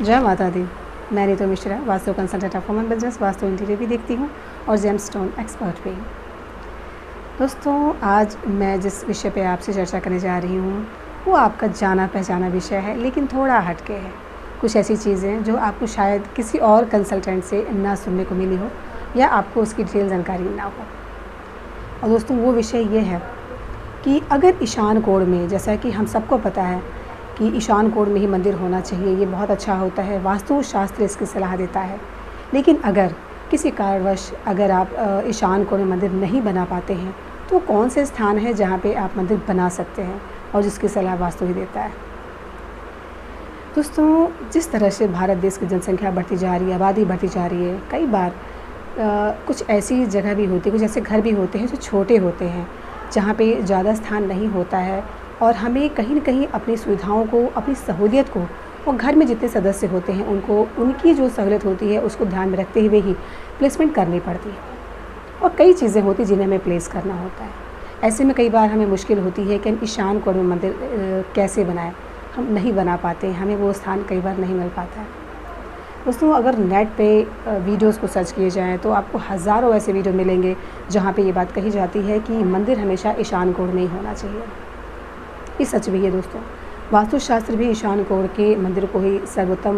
जय माता दी। मैं Neetu Mishra, vastu consultant of woman business, vastu interior भी देखती हूँ और जेमस्टोन एक्सपर्ट भी। दोस्तों, आज मैं जिस विषय पे आपसे चर्चा करने जा रही हूँ वो आपका जाना पहचाना विषय है, लेकिन थोड़ा हटके है। कुछ ऐसी चीज़ें जो आपको शायद किसी और कंसल्टेंट से ना सुनने को मिली हो या आपको उसकी डिटेल जानकारी ना हो। और दोस्तों, वो विषय ये है कि अगर ईशान कोण में, जैसा कि हम सबको पता है कि ईशान कोण में ही मंदिर होना चाहिए, ये बहुत अच्छा होता है, वास्तु शास्त्र इसकी सलाह देता है। लेकिन अगर किसी कारणवश अगर आप ईशान कोण में मंदिर नहीं बना पाते हैं, तो कौन से स्थान है जहाँ पे आप मंदिर बना सकते हैं और जिसकी सलाह वास्तु ही देता है। दोस्तों, जिस तरह से भारत देश की जनसंख्या बढ़ती जा रही है, आबादी बढ़ती जा रही है, कई बार कुछ ऐसी जगह भी होती है, कुछ ऐसे घर भी होते हैं जो छोटे होते हैं, जहाँ पे ज़्यादा स्थान नहीं होता है और हमें कहीं न कहीं अपनी सुविधाओं को, अपनी सहूलियत को और घर में जितने सदस्य होते हैं उनको, उनकी जो सहूलियत होती है उसको ध्यान में रखते हुए ही प्लेसमेंट करनी पड़ती है। और कई चीज़ें होती हैं जिन्हें हमें प्लेस करना होता है। ऐसे में कई बार हमें मुश्किल होती है कि हम ईशान कोण में मंदिर कैसे बनाएं। हम नहीं बना पाते, हमें वो स्थान कई बार नहीं मिल पाता है। दोस्तों, अगर नेट पे वीडियोस को सर्च किए जाएँ तो आपको हज़ारों ऐसे वीडियो मिलेंगे जहाँ पे ये बात कही जाती है कि मंदिर हमेशा ईशान कोण में ही होना चाहिए। ये सच भी है दोस्तों। वास्तुशास्त्र भी ईशान कोण के मंदिर को ही सर्वोत्तम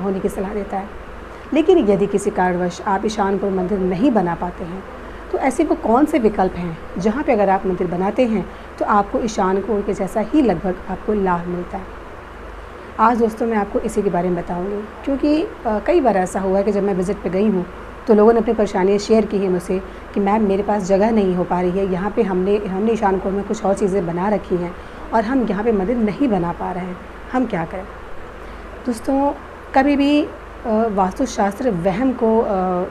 होने की सलाह देता है। लेकिन यदि किसी कारणवश आप ईशान कोण मंदिर नहीं बना पाते हैं, तो ऐसे वो कौन से विकल्प हैं जहाँ पे अगर आप मंदिर बनाते हैं तो आपको ईशान कोण के जैसा ही लगभग आपको लाभ मिलता है। आज दोस्तों मैं आपको इसी के बारे में बताऊँगी, क्योंकि कई बार ऐसा हुआ है कि जब मैं विज़िट पे गई हूँ तो लोगों ने अपनी परेशानियाँ शेयर की हैं मुझसे कि मैम, मेरे पास जगह नहीं हो पा रही है, यहाँ पे हमने ईशान कोण में कुछ और चीज़ें बना रखी हैं और हम यहाँ पे मंदिर नहीं बना पा रहे हैं, हम क्या करें। दोस्तों, कभी भी वास्तुशास्त्र वहम को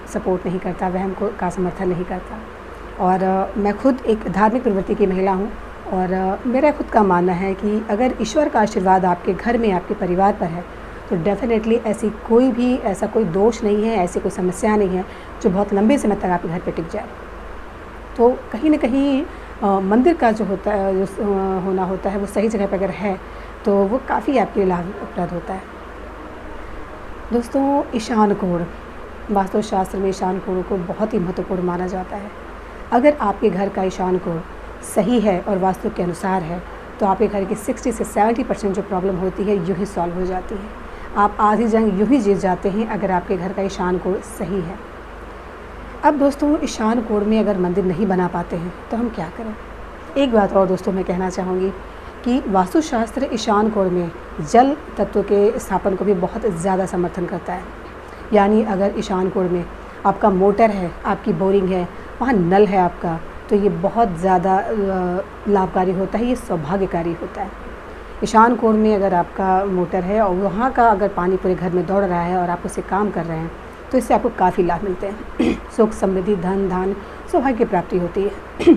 सपोर्ट नहीं करता, वहम को का समर्थन नहीं करता। और मैं खुद एक धार्मिक प्रवृत्ति की महिला हूँ और मेरा खुद का मानना है कि अगर ईश्वर का आशीर्वाद आपके घर में, आपके परिवार पर है, तो डेफ़िनेटली ऐसा कोई दोष नहीं है, ऐसी कोई समस्या नहीं है जो बहुत लंबे समय तक आपके घर पे टिक जाए। तो कहीं न कहीं मंदिर का जो होता है, जो होना होता है, वो सही जगह पर अगर है तो वो काफ़ी आपके लिए लाभप्रद होता है। दोस्तों, ईशान कोण, वास्तुशास्त्र में ईशान कोण को बहुत ही महत्वपूर्ण माना जाता है। अगर आपके घर का ईशान कोण सही है और वास्तु के अनुसार है, तो आपके घर की 60 से 70% जो प्रॉब्लम होती है यूँ ही सॉल्व हो जाती है। आप आधी जंग यूँ ही जीत जाते हैं अगर आपके घर का ईशान कोण सही है। अब दोस्तों, ईशान कोण में अगर मंदिर नहीं बना पाते हैं तो हम क्या करें। एक बात और दोस्तों मैं कहना चाहूँगी कि वास्तुशास्त्र ईशान कोण में जल तत्व के स्थापन को भी बहुत ज़्यादा समर्थन करता है। यानी अगर ईशान कोण में आपका मोटर है, आपकी बोरिंग है, वहाँ नल है आपका, तो ये बहुत ज़्यादा लाभकारी होता है, ये सौभाग्यकारी होता है। ईशान कोण में अगर आपका मोटर है और वहाँ का अगर पानी पूरे घर में दौड़ रहा है और आप उससे काम कर रहे हैं, तो इससे आपको काफ़ी लाभ मिलते हैं। सुख, समृद्धि, धन धान, सौभाग्य की प्राप्ति होती है।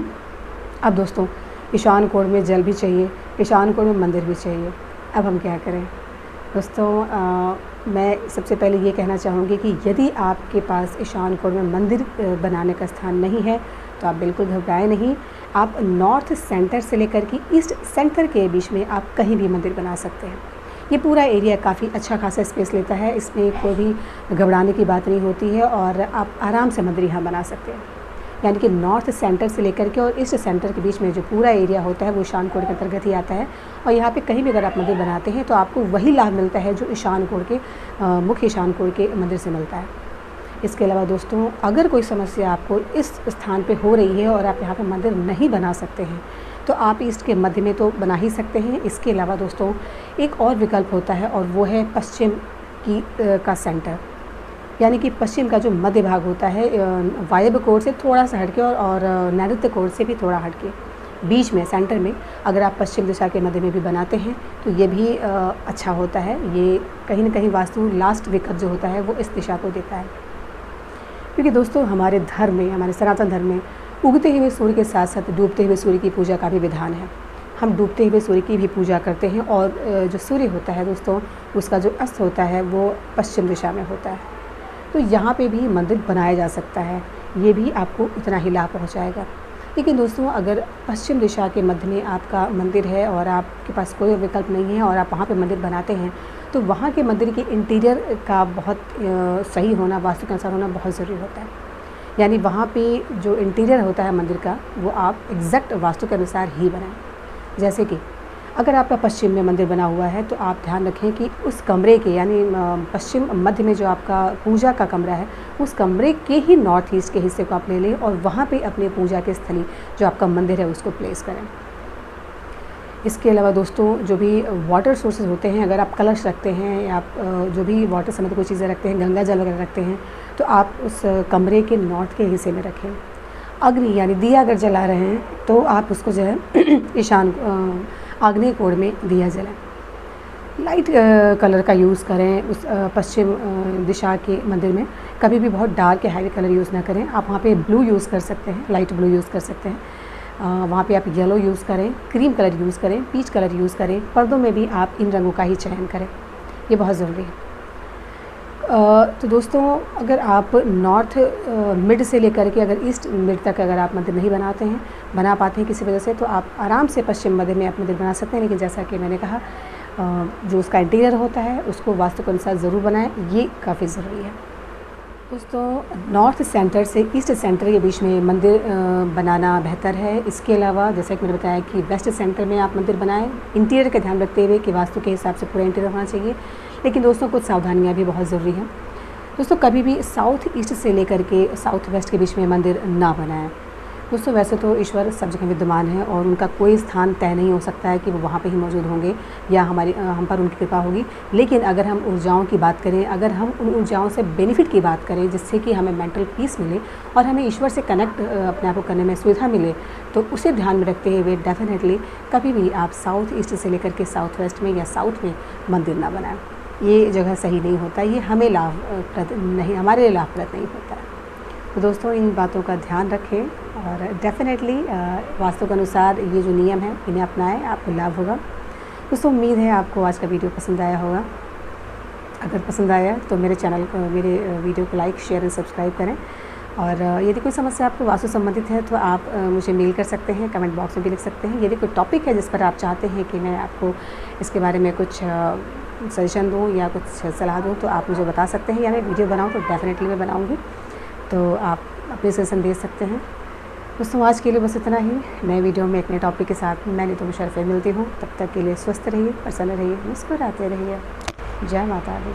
अब दोस्तों, ईशान कोण में जल भी चाहिए, ईशान कोण में मंदिर भी चाहिए। अब हम क्या करें। दोस्तों, मैं सबसे पहले ये कहना चाहूँगी कि यदि आपके पास ईशान कोण में मंदिर बनाने का स्थान नहीं है तो आप बिल्कुल घबराएं नहीं। आप नॉर्थ सेंटर से लेकर के ईस्ट सेंटर के बीच में आप कहीं भी मंदिर बना सकते हैं। ये पूरा एरिया काफ़ी अच्छा खासा स्पेस लेता है, इसमें कोई भी घबराने की बात नहीं होती है और आप आराम से मंदिर यहाँ बना सकते हैं। यानी कि नॉर्थ सेंटर से लेकर के और ईस्ट सेंटर के बीच में जो पूरा एरिया होता है वो ईशान कोण के अंतर्गत ही आता है। और यहाँ पे कहीं भी अगर आप मंदिर बनाते हैं तो आपको वही लाभ मिलता है जो ईशान कोण के मुख्य ईशान कोण के मंदिर से मिलता है। इसके अलावा दोस्तों, अगर कोई समस्या आपको इस स्थान पे हो रही है और आप यहाँ पे मंदिर नहीं बना सकते हैं, तो आप ईस्ट के मध्य में तो बना ही सकते हैं। इसके अलावा दोस्तों, एक और विकल्प होता है और वो है पश्चिम का सेंटर। यानी कि पश्चिम का जो मध्य भाग होता है, वायव्य कोण से थोड़ा सा हटके और नैऋत्य कोण से भी थोड़ा हटके, बीच में सेंटर में अगर आप पश्चिम दिशा के मध्य में भी बनाते हैं तो ये भी अच्छा होता है। ये कहीं न कहीं वास्तु लास्ट विकल्प जो होता है वो इस दिशा को देता है। क्योंकि दोस्तों, हमारे धर्म में, हमारे सनातन धर्म में उगते हुए सूर्य के साथ साथ डूबते हुए सूर्य की पूजा का भी विधान है। हम डूबते हुए सूर्य की भी पूजा करते हैं और जो सूर्य होता है दोस्तों, उसका जो अस्त होता है वो पश्चिम दिशा में होता है। तो यहाँ पे भी मंदिर बनाया जा सकता है, ये भी आपको उतना ही लाभ पहुँचाएगा। लेकिन दोस्तों अगर पश्चिम दिशा के मध्य में आपका मंदिर है और आपके पास कोई विकल्प नहीं है और आप वहाँ पे मंदिर बनाते हैं तो वहाँ के मंदिर के इंटीरियर का बहुत सही होना, वास्तु के अनुसार होना बहुत ज़रूरी होता है। यानी वहाँ पे जो इंटीरियर होता है मंदिर का, वो आप एग्जैक्ट वास्तु के अनुसार ही बनाएं। जैसे कि अगर आपका पश्चिम में मंदिर बना हुआ है तो आप ध्यान रखें कि उस कमरे के यानी पश्चिम मध्य में जो आपका पूजा का कमरा है, उस कमरे के ही नॉर्थ ईस्ट के हिस्से को आप ले लें और वहाँ पे अपने पूजा के स्थली जो आपका मंदिर है उसको प्लेस करें। इसके अलावा दोस्तों, जो भी वाटर सोर्सेज होते हैं, अगर आप कलश रखते हैं या आप जो भी वाटर संबंधित कोई चीज़ें रखते हैं, गंगा जल वगैरह रखते हैं, तो आप उस कमरे के नॉर्थ के हिस्से में रखें। अग्नि यानी दिया अगर जला रहे हैं तो आप उसको जो है ईशान आग्नेय कोण में दिया जलाएं। लाइट कलर का यूज़ करें उस पश्चिम दिशा के मंदिर में। कभी भी बहुत डार्क या हैवी कलर यूज़ ना करें। आप वहाँ पे ब्लू यूज़ कर सकते हैं, लाइट ब्लू यूज़ कर सकते हैं। वहाँ पे आप येलो यूज़ करें, क्रीम कलर यूज़ करें, पीच कलर यूज़ करें। पर्दों में भी आप इन रंगों का ही चयन करें, ये बहुत ज़रूरी है। तो दोस्तों, अगर आप नॉर्थ मिड से लेकर के अगर ईस्ट मिड तक अगर आप मंदिर नहीं बना पाते हैं किसी वजह से, तो आप आराम से पश्चिम मध्य में आप मंदिर बना सकते हैं। लेकिन जैसा कि मैंने कहा, जो उसका इंटीरियर होता है उसको वास्तु के अनुसार ज़रूर बनाएं, ये काफ़ी ज़रूरी है। दोस्तों, नॉर्थ सेंटर से ईस्ट सेंटर के बीच में मंदिर बनाना बेहतर है। इसके अलावा जैसा कि मैंने बताया कि वेस्ट सेंटर में आप मंदिर बनाएं, इंटीरियर का ध्यान रखते हुए कि वास्तु के हिसाब से पूरा इंटीरियर होना चाहिए। लेकिन दोस्तों, कुछ सावधानियां भी बहुत ज़रूरी हैं। दोस्तों, कभी भी साउथ ईस्ट से लेकर के साउथ वेस्ट के बीच में मंदिर ना बनाएं। दोस्तों, वैसे तो ईश्वर सब जगह विद्यमान है और उनका कोई स्थान तय नहीं हो सकता है कि वो वहाँ पे ही मौजूद होंगे या हम पर उनकी कृपा होगी। लेकिन अगर हम ऊर्जाओं की बात करें, अगर हम उन ऊर्जाओं से बेनिफिट की बात करें जिससे कि हमें मेंटल पीस मिले और हमें ईश्वर से कनेक्ट अपने आप को करने में सुविधा मिले, तो उसे ध्यान में रखते हुए डेफिनेटली कभी भी आप साउथ ईस्ट से लेकर के साउथ वेस्ट में या साउथ में मंदिर ना बनाएं। ये जगह सही नहीं होता, ये हमें लाभप्रद नहीं, हमारे लिए लाभप्रद नहीं होता है। तो दोस्तों, इन बातों का ध्यान रखें और डेफिनेटली वास्तु के अनुसार ये जो नियम है इन्हें अपनाएं, आपको लाभ होगा। दोस्तों, उम्मीद है आपको आज का वीडियो पसंद आया होगा। अगर पसंद आया तो मेरे वीडियो को लाइक, शेयर एंड सब्सक्राइब करें। और यदि कोई समस्या आपको वास्तु संबंधित है तो आप मुझे मेल कर सकते हैं, कमेंट बॉक्स में भी लिख सकते हैं। यदि कोई टॉपिक है जिस पर आप चाहते हैं कि मैं आपको इसके बारे में कुछ सजेशन दूँ या कुछ सलाह दूँ, तो आप मुझे बता सकते हैं या मैं वीडियो बनाऊँ तो डेफिनेटली मैं बनाऊँगी। तो आप अपने सजेशन दे सकते हैं। दोस्तों, आज के लिए बस इतना ही। नए वीडियो में एक नए टॉपिक के साथ मैं नीतू मुशर्रफ मिलती हूँ। तब तक के लिए स्वस्थ रहिए, प्रसन्न रहिए, मुस्कुराते रहिए। जय माता दी।